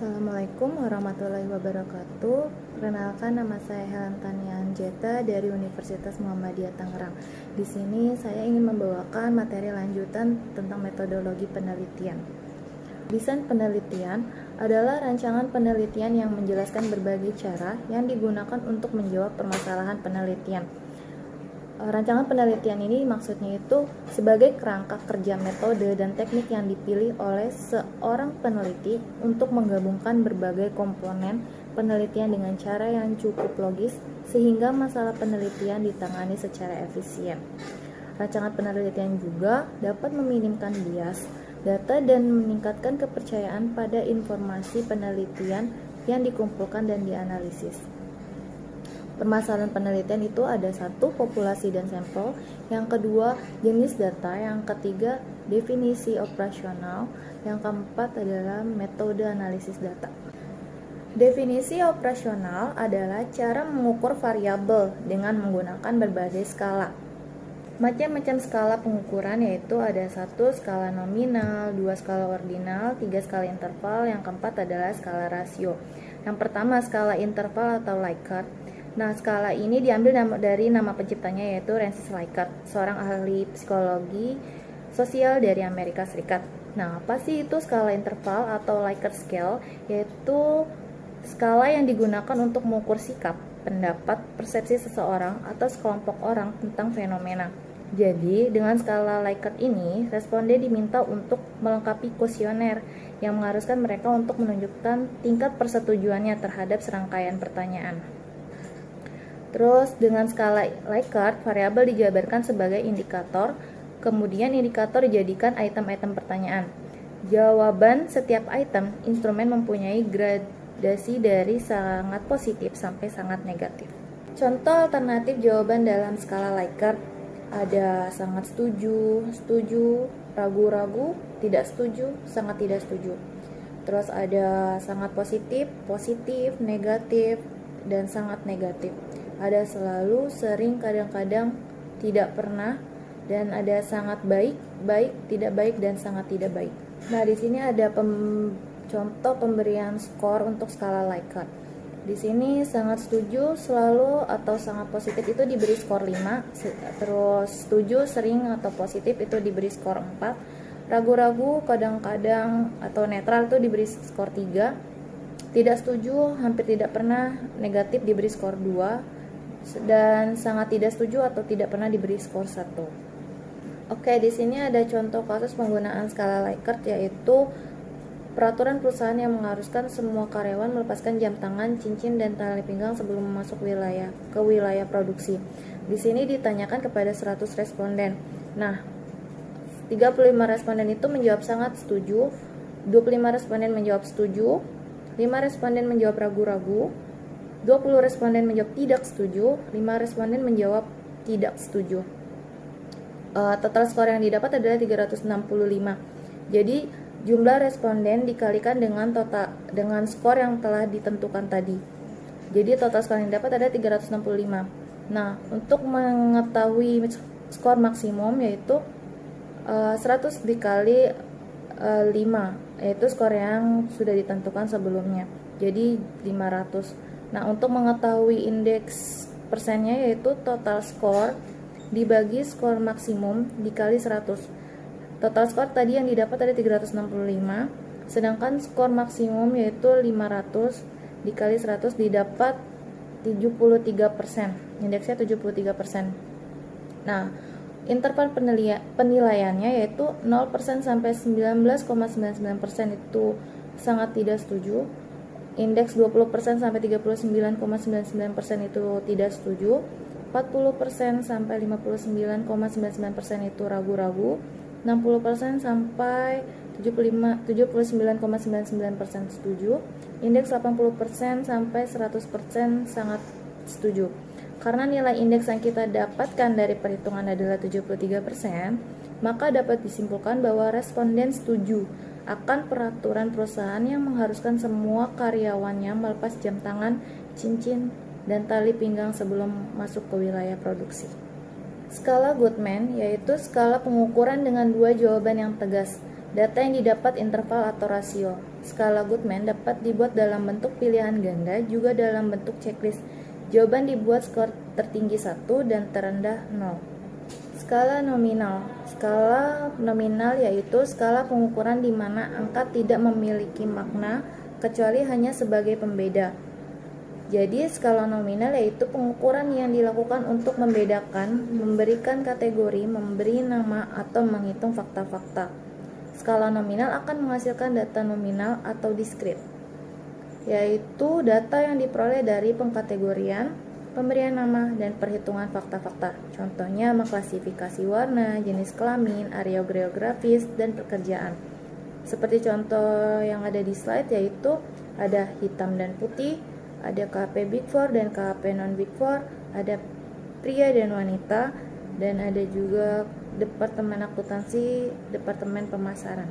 Assalamualaikum warahmatullahi wabarakatuh. Perkenalkan, nama saya Helen Tania Anjeta dari Universitas Muhammadiyah Tangerang. Di sini saya ingin membawakan materi lanjutan tentang metodologi penelitian. Desain penelitian adalah rancangan penelitian yang menjelaskan berbagai cara yang digunakan untuk menjawab permasalahan penelitian. Rancangan penelitian ini maksudnya itu sebagai kerangka kerja metode dan teknik yang dipilih oleh seorang peneliti untuk menggabungkan berbagai komponen penelitian dengan cara yang cukup logis sehingga masalah penelitian ditangani secara efisien. Rancangan penelitian juga dapat meminimkan bias data dan meningkatkan kepercayaan pada informasi penelitian yang dikumpulkan dan dianalisis. Permasalahan penelitian itu ada satu, populasi dan sampel, yang kedua, jenis data, yang ketiga, definisi operasional, yang keempat adalah metode analisis data. Definisi operasional adalah cara mengukur variabel dengan menggunakan berbagai skala. Macam-macam skala pengukuran yaitu ada 1 skala nominal, 2 skala ordinal, 3 skala interval, yang keempat adalah skala rasio. Yang pertama skala interval atau Likert. Nah, skala ini diambil dari nama penciptanya yaitu Francis Likert, seorang ahli psikologi sosial dari Amerika Serikat. Nah, apa sih itu skala interval atau Likert scale? Yaitu skala yang digunakan untuk mengukur sikap, pendapat, persepsi seseorang atau sekelompok orang tentang fenomena. Jadi, dengan skala Likert ini, responden diminta untuk melengkapi kuesioner yang mengharuskan mereka untuk menunjukkan tingkat persetujuannya terhadap serangkaian pertanyaan. Terus dengan skala Likert, variabel dijabarkan sebagai indikator, kemudian indikator dijadikan item-item pertanyaan. Jawaban setiap item, instrumen mempunyai gradasi dari sangat positif sampai sangat negatif. Contoh alternatif jawaban dalam skala Likert ada sangat setuju, setuju, ragu-ragu, tidak setuju, sangat tidak setuju. Terus ada sangat positif, positif, negatif, dan sangat negatif. Ada selalu, sering, kadang-kadang, tidak pernah, dan ada sangat baik, baik, tidak baik, dan sangat tidak baik. Nah, di sini ada contoh pemberian skor untuk skala Likert. Di sini sangat setuju, selalu, atau sangat positif itu diberi skor 5, terus setuju, sering, atau positif itu diberi skor 4, ragu-ragu, kadang-kadang, atau netral itu diberi skor 3, tidak setuju, hampir tidak pernah, negatif diberi skor 2, dan sangat tidak setuju atau tidak pernah diberi skor 1. Oke, di sini ada contoh kasus penggunaan skala Likert yaitu peraturan perusahaan yang mengharuskan semua karyawan melepaskan jam tangan, cincin, dan tali pinggang sebelum masuk ke wilayah produksi. Di sini ditanyakan kepada 100 responden. Nah, 35 responden itu menjawab sangat setuju, 25 responden menjawab setuju, 5 responden menjawab ragu-ragu, 20 responden menjawab tidak setuju, 5 responden menjawab tidak setuju. Total skor yang didapat adalah 365. Jadi, jumlah responden dikalikan dengan skor yang telah ditentukan tadi. Jadi, total skor yang didapat adalah 365. Nah, untuk mengetahui skor maksimum yaitu 100 dikali 5, yaitu skor yang sudah ditentukan sebelumnya. Jadi 500. Nah, untuk mengetahui indeks persennya yaitu total skor dibagi skor maksimum dikali 100. Total skor tadi yang didapat ada 365, sedangkan skor maksimum yaitu 500 dikali 100 didapat 73%. Indeksnya 73%. Nah, interval penilaiannya yaitu 0% sampai 19,99% itu sangat tidak setuju. Indeks 20% sampai 39,99% itu tidak setuju, 40% sampai 59,99% itu ragu-ragu, 60% sampai 79,99% setuju, indeks 80% sampai 100% sangat setuju. Karena nilai indeks yang kita dapatkan dari perhitungan adalah 73%, maka dapat disimpulkan bahwa responden setuju akan peraturan perusahaan yang mengharuskan semua karyawannya melepas jam tangan, cincin, dan tali pinggang sebelum masuk ke wilayah produksi. Skala Goodman yaitu skala pengukuran dengan dua jawaban yang tegas. Data yang didapat interval atau rasio. Skala Goodman dapat dibuat dalam bentuk pilihan ganda, juga dalam bentuk checklist. Jawaban dibuat skor tertinggi 1 dan terendah 0. Skala nominal. Skala nominal yaitu skala pengukuran di mana angka tidak memiliki makna kecuali hanya sebagai pembeda. Jadi skala nominal yaitu pengukuran yang dilakukan untuk membedakan, memberikan kategori, memberi nama, atau menghitung fakta-fakta. Skala nominal akan menghasilkan data nominal atau diskrit, yaitu data yang diperoleh dari pengkategorian, pemberian nama, dan perhitungan fakta-fakta. Contohnya mengklasifikasi warna, jenis kelamin, area geografis, dan pekerjaan. Seperti contoh yang ada di slide, yaitu ada hitam dan putih, ada KP Big Four dan KP non Big Four, ada pria dan wanita, dan ada juga departemen akuntansi, departemen pemasaran.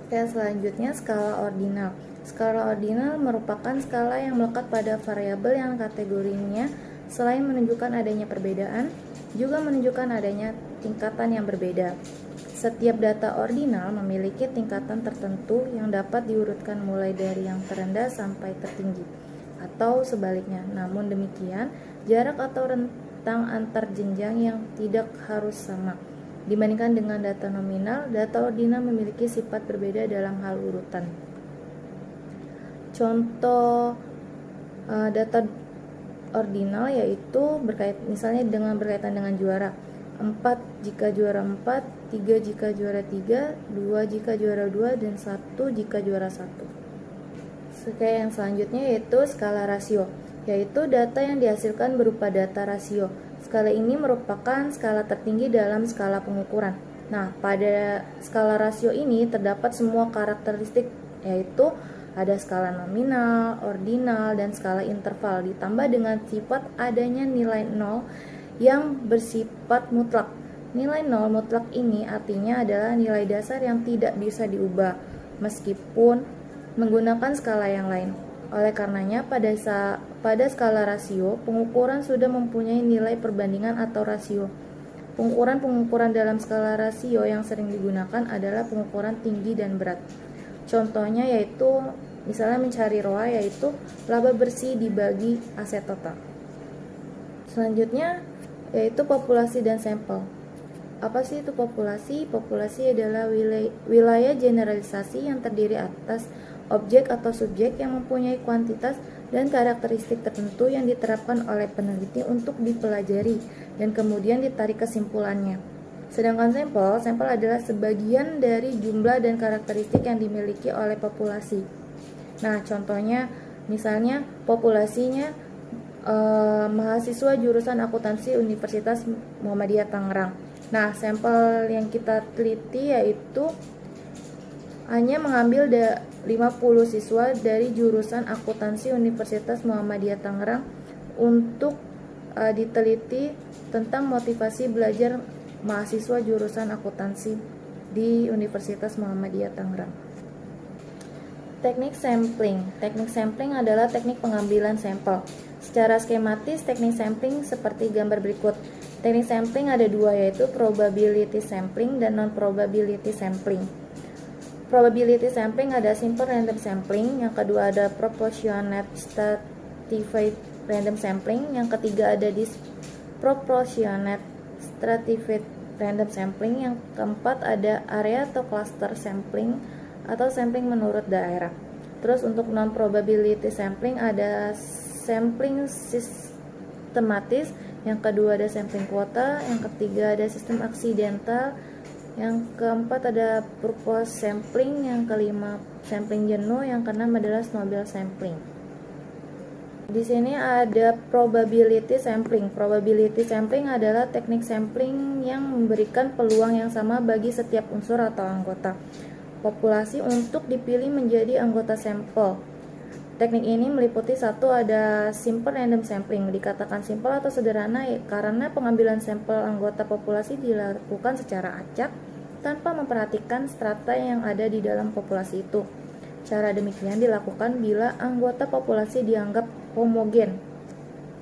Oke, selanjutnya skala ordinal. Skala ordinal merupakan skala yang melekat pada variabel yang kategorinya selain menunjukkan adanya perbedaan, juga menunjukkan adanya tingkatan yang berbeda. Setiap data ordinal memiliki tingkatan tertentu yang dapat diurutkan mulai dari yang terendah sampai tertinggi, atau sebaliknya. Namun demikian, jarak atau rentang antar jenjang yang tidak harus sama. Dibandingkan dengan data nominal, data ordinal memiliki sifat berbeda dalam hal urutan. Contoh data ordinal yaitu misalnya berkaitan dengan juara. 4 jika juara 4, 3 jika juara 3, 2 jika juara 2, dan 1 jika juara 1. Yang selanjutnya yaitu skala rasio, yaitu data yang dihasilkan berupa data rasio. Skala ini merupakan skala tertinggi dalam skala pengukuran. Nah, pada skala rasio ini terdapat semua karakteristik, yaitu ada skala nominal, ordinal, dan skala interval, ditambah dengan sifat adanya nilai 0 yang bersifat mutlak. Nilai 0 mutlak ini artinya adalah nilai dasar yang tidak bisa diubah, meskipun menggunakan skala yang lain. Oleh karenanya, pada skala rasio, pengukuran sudah mempunyai nilai perbandingan atau rasio. Pengukuran dalam skala rasio yang sering digunakan adalah pengukuran tinggi dan berat. Contohnya yaitu, misalnya mencari ROA, yaitu laba bersih dibagi aset total. Selanjutnya, yaitu populasi dan sampel. Apa sih itu populasi? Populasi adalah wilayah generalisasi yang terdiri atas objek atau subjek yang mempunyai kuantitas dan karakteristik tertentu yang diterapkan oleh peneliti untuk dipelajari dan kemudian ditarik kesimpulannya. Sedangkan sampel adalah sebagian dari jumlah dan karakteristik yang dimiliki oleh populasi. Nah, contohnya misalnya populasinya mahasiswa jurusan akuntansi Universitas Muhammadiyah Tangerang. Nah, sampel yang kita teliti yaitu hanya mengambil 50 siswa dari jurusan akuntansi Universitas Muhammadiyah Tangerang untuk diteliti tentang motivasi belajar mahasiswa jurusan akuntansi di Universitas Muhammadiyah Tangerang. Teknik sampling. Teknik sampling adalah teknik pengambilan sampel. Secara skematis, teknik sampling seperti gambar berikut. Teknik sampling ada dua, yaitu probability sampling dan non-probability sampling. Probability sampling ada simple random sampling, yang kedua ada proportionate stratified random sampling, yang ketiga ada disproportionate stratified random sampling, yang keempat ada area atau cluster sampling atau sampling menurut daerah. Terus untuk non-probability sampling ada sampling sistematis, yang kedua ada sampling kuota, yang ketiga ada sistem aksidental, yang keempat ada purpose sampling, yang kelima sampling jenuh, yang keenam adalah snowball sampling. Di sini ada probability sampling. Probability sampling adalah teknik sampling yang memberikan peluang yang sama bagi setiap unsur atau anggota populasi untuk dipilih menjadi anggota sampel. Teknik ini meliputi satu, ada simple random sampling. Dikatakan simple atau sederhana karena pengambilan sampel anggota populasi dilakukan secara acak tanpa memperhatikan strata yang ada di dalam populasi itu. Cara demikian dilakukan bila anggota populasi dianggap homogen.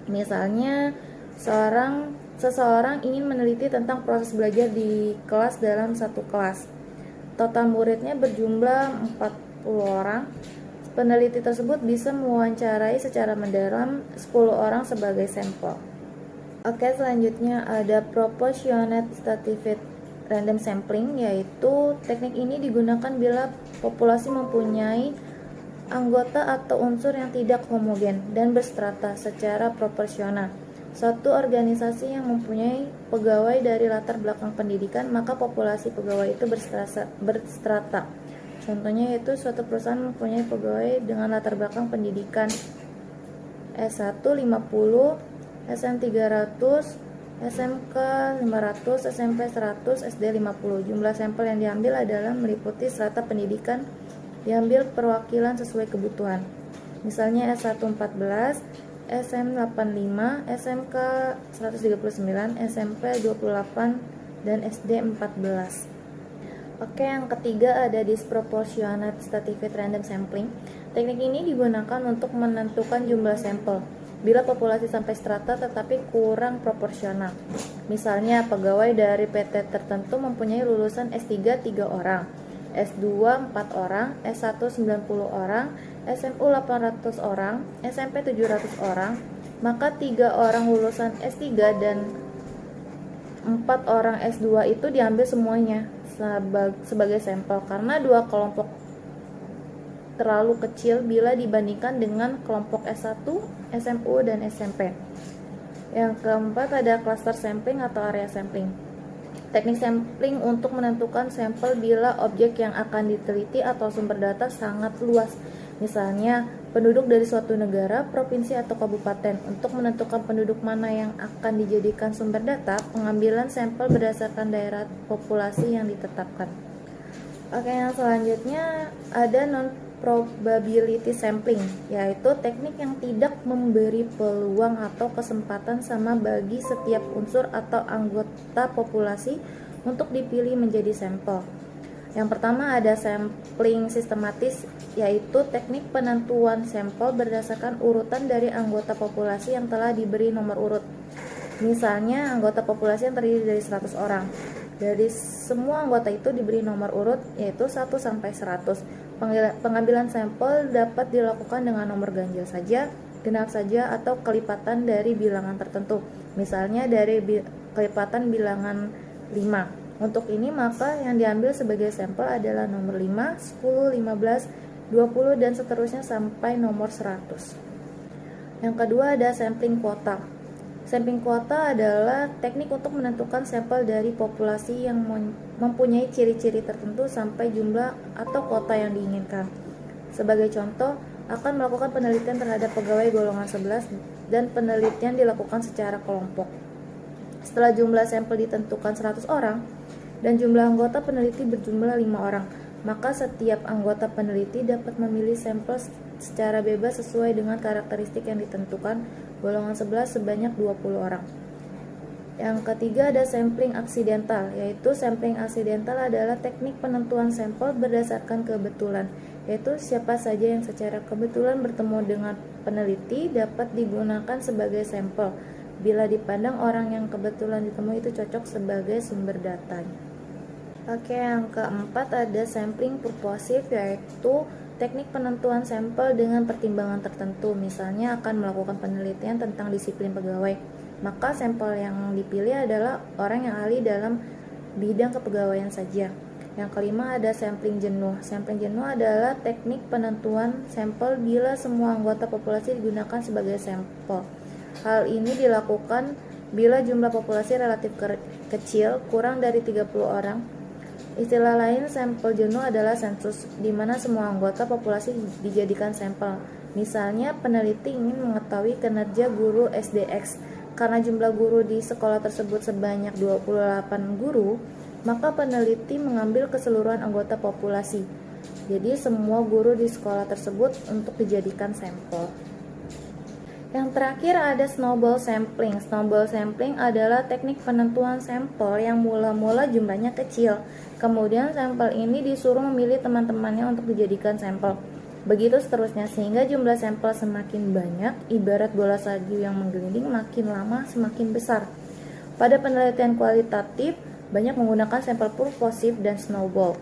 Misalnya, seseorang ingin meneliti tentang proses belajar di kelas dalam satu kelas. Total muridnya berjumlah 10 orang. Peneliti tersebut bisa mewawancarai secara mendalam 10 orang sebagai sampel. Oke, selanjutnya ada proportionate stratified random sampling, yaitu teknik ini digunakan bila populasi mempunyai anggota atau unsur yang tidak homogen dan berstrata secara proporsional. Suatu organisasi yang mempunyai pegawai dari latar belakang pendidikan, maka populasi pegawai itu berstrata. Contohnya yaitu suatu perusahaan mempunyai pegawai dengan latar belakang pendidikan S1 50, SM 300, SMK 500, SMP 100, SD 50. Jumlah sampel yang diambil adalah meliputi strata pendidikan diambil perwakilan sesuai kebutuhan. Misalnya S1 14, SM 85, SMK 139, SMP 28, dan SD 14. Oke, yang ketiga ada disproportionate stratified random sampling. Teknik ini digunakan untuk menentukan jumlah sampel bila populasi sampai strata tetapi kurang proporsional. Misalnya, pegawai dari PT tertentu mempunyai lulusan S3 3 orang, S2 4 orang, S1 90 orang, SMU 800 orang, SMP 700 orang, maka 3 orang lulusan S3 dan 4 orang S2 itu diambil semuanya sebagai sampel karena dua kelompok terlalu kecil bila dibandingkan dengan kelompok S1, SMU, dan SMP. Yang keempat ada cluster sampling atau area sampling. Teknik sampling untuk menentukan sampel bila objek yang akan diteliti atau sumber data sangat luas. Misalnya, penduduk dari suatu negara, provinsi, atau kabupaten. Untuk menentukan penduduk mana yang akan dijadikan sumber data, pengambilan sampel berdasarkan daerah populasi yang ditetapkan. Oke, yang selanjutnya ada non-probability sampling, yaitu teknik yang tidak memberi peluang atau kesempatan sama bagi setiap unsur atau anggota populasi untuk dipilih menjadi sampel. Yang pertama ada sampling sistematis, yaitu teknik penentuan sampel berdasarkan urutan dari anggota populasi yang telah diberi nomor urut. Misalnya anggota populasi yang terdiri dari 100 orang. Dari semua anggota itu diberi nomor urut yaitu 1 sampai 100. Pengambilan sampel dapat dilakukan dengan nomor ganjil saja, genap saja, atau kelipatan dari bilangan tertentu. Misalnya dari kelipatan bilangan 5. Untuk ini maka yang diambil sebagai sampel adalah nomor 5, 10, 15, 20, dan seterusnya sampai nomor 100. Yang kedua ada sampling kuota. Sampling kuota adalah teknik untuk menentukan sampel dari populasi yang mempunyai ciri-ciri tertentu sampai jumlah atau kuota yang diinginkan. Sebagai contoh, akan melakukan penelitian terhadap pegawai golongan 11 dan penelitian dilakukan secara kelompok. Setelah jumlah sampel ditentukan 100 orang dan jumlah anggota peneliti berjumlah 5 orang, maka setiap anggota peneliti dapat memilih sampel secara bebas sesuai dengan karakteristik yang ditentukan golongan 11 sebanyak 20 orang. Yang ketiga ada sampling aksidental, yaitu sampling aksidental adalah teknik penentuan sampel berdasarkan kebetulan, yaitu siapa saja yang secara kebetulan bertemu dengan peneliti dapat digunakan sebagai sampel bila dipandang orang yang kebetulan ditemui itu cocok sebagai sumber datanya. Oke, yang keempat ada sampling purposive, yaitu teknik penentuan sampel dengan pertimbangan tertentu. Misalnya akan melakukan penelitian tentang disiplin pegawai, maka sampel yang dipilih adalah orang yang ahli dalam bidang kepegawaian saja. Yang kelima ada sampling jenuh. Sampling jenuh adalah teknik penentuan sampel bila semua anggota populasi digunakan sebagai sampel. Hal ini dilakukan bila jumlah populasi relatif kecil, kurang dari 30 orang. Istilah lain sampel jenuh adalah sensus, di mana semua anggota populasi dijadikan sampel. Misalnya, peneliti ingin mengetahui kinerja guru SDX. Karena jumlah guru di sekolah tersebut sebanyak 28 guru, maka peneliti mengambil keseluruhan anggota populasi. Jadi, semua guru di sekolah tersebut untuk dijadikan sampel. Yang terakhir ada snowball sampling. Snowball sampling adalah teknik penentuan sampel yang mula-mula jumlahnya kecil. Kemudian sampel ini disuruh memilih teman-temannya untuk dijadikan sampel. Begitu seterusnya sehingga jumlah sampel semakin banyak, ibarat bola salju yang menggelinding, makin lama semakin besar. Pada penelitian kualitatif, banyak menggunakan sampel purposive dan snowball.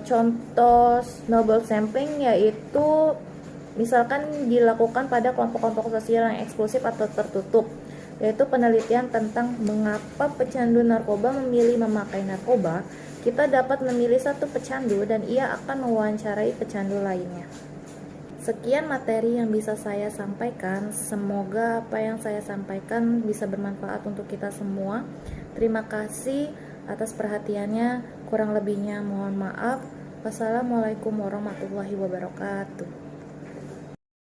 Contoh snowball sampling yaitu misalkan dilakukan pada kelompok-kelompok sosial yang eksklusif atau tertutup, yaitu penelitian tentang mengapa pecandu narkoba memilih memakai narkoba. Kita dapat memilih satu pecandu dan ia akan mewawancarai pecandu lainnya. Sekian materi yang bisa saya sampaikan. Semoga apa yang saya sampaikan bisa bermanfaat untuk kita semua. Terima kasih atas perhatiannya. Kurang lebihnya mohon maaf. Wassalamualaikum warahmatullahi wabarakatuh.